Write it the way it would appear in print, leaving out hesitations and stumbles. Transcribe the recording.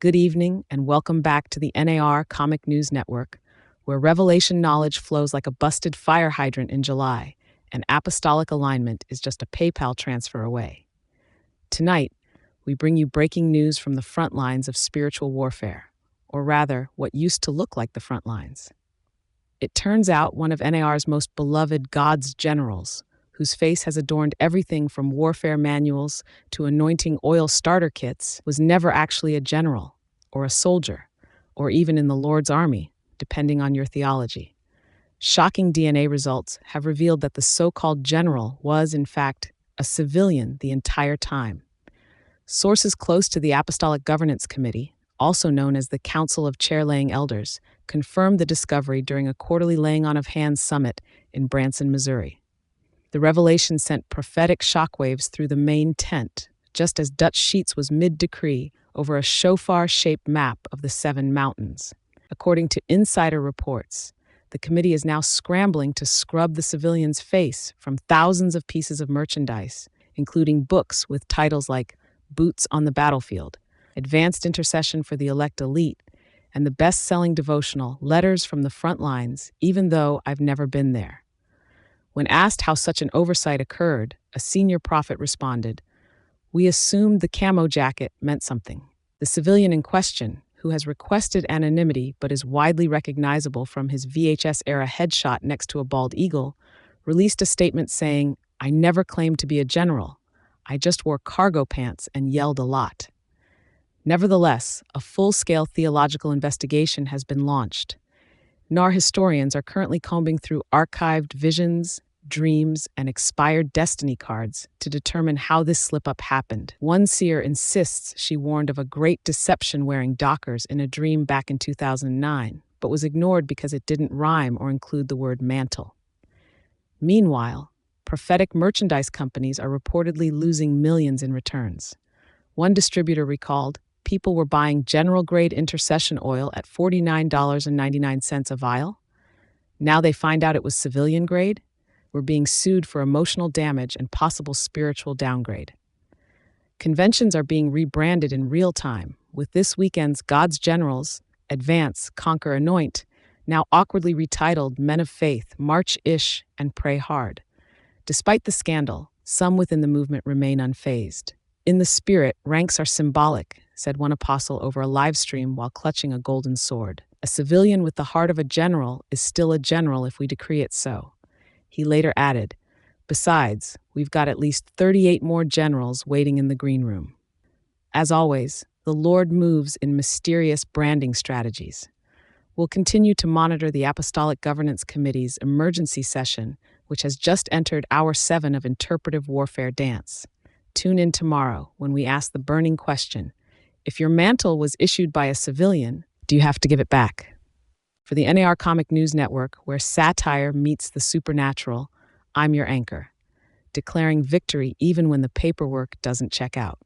Good evening, and welcome back to the N.A.R. Comic News Network, where revelation knowledge flows like a busted fire hydrant in July, and apostolic alignment is just a PayPal transfer away. Tonight, we bring you breaking news from the front lines of spiritual warfare, or rather, what used to look like the front lines. It turns out one of N.A.R.'s most beloved God's generals, whose face has adorned everything from warfare manuals to anointing oil starter kits, was never actually a general, or a soldier, or even in the Lord's army, depending on your theology. Shocking DNA results have revealed that the so-called general was, in fact, a civilian the entire time. Sources close to the Apostolic Governance Committee, also known as the Council of Chair-Laying Elders, confirmed the discovery during a quarterly Laying On of Hands summit in Branson, Missouri. The revelation sent prophetic shockwaves through the main tent, just as Dutch Sheets was mid-decree over a shofar-shaped map of the 7 mountains. According to insider reports, the committee is now scrambling to scrub the civilian's face from thousands of pieces of merchandise, including books with titles like Boots on the Battlefield, Advanced Intercession for the Elect Elite, and the best-selling devotional Letters from the Front Lines, Even Though I've Never Been There. When asked how such an oversight occurred, a senior prophet responded, "We assumed the camo jacket meant something." The civilian in question, who has requested anonymity but is widely recognizable from his VHS-era headshot next to a bald eagle, released a statement saying, "I never claimed to be a general. I just wore cargo pants and yelled a lot." Nevertheless, a full-scale theological investigation has been launched. N.A.R. historians are currently combing through archived visions, dreams, and expired destiny cards to determine how this slip-up happened. One seer insists she warned of a great deception wearing Dockers in a dream back in 2009, but was ignored because it didn't rhyme or include the word mantle. Meanwhile, prophetic merchandise companies are reportedly losing millions in returns. One distributor recalled people were buying general-grade intercession oil at $49.99 a vial. Now they find out it was civilian grade. We're being sued for emotional damage and possible spiritual downgrade. Conventions are being rebranded in real time, with this weekend's God's Generals, Advance, Conquer, Anoint, now awkwardly retitled Men of Faith, March-ish, and Pray Hard. Despite the scandal, some within the movement remain unfazed. "In the spirit, ranks are symbolic," said one apostle over a live stream while clutching a golden sword. "A civilian with the heart of a general is still a general if we decree it so." He later added, "Besides, we've got at least 38 more generals waiting in the green room." As always, the Lord moves in mysterious branding strategies. We'll continue to monitor the Apostolic Governance Committee's emergency session, which has just entered hour 7 of interpretive warfare dance. Tune in tomorrow when we ask the burning question, if your mantle was issued by a civilian, do you have to give it back? For the N.A.R. Comic News Network, where satire meets the supernatural, I'm your anchor, declaring victory even when the paperwork doesn't check out.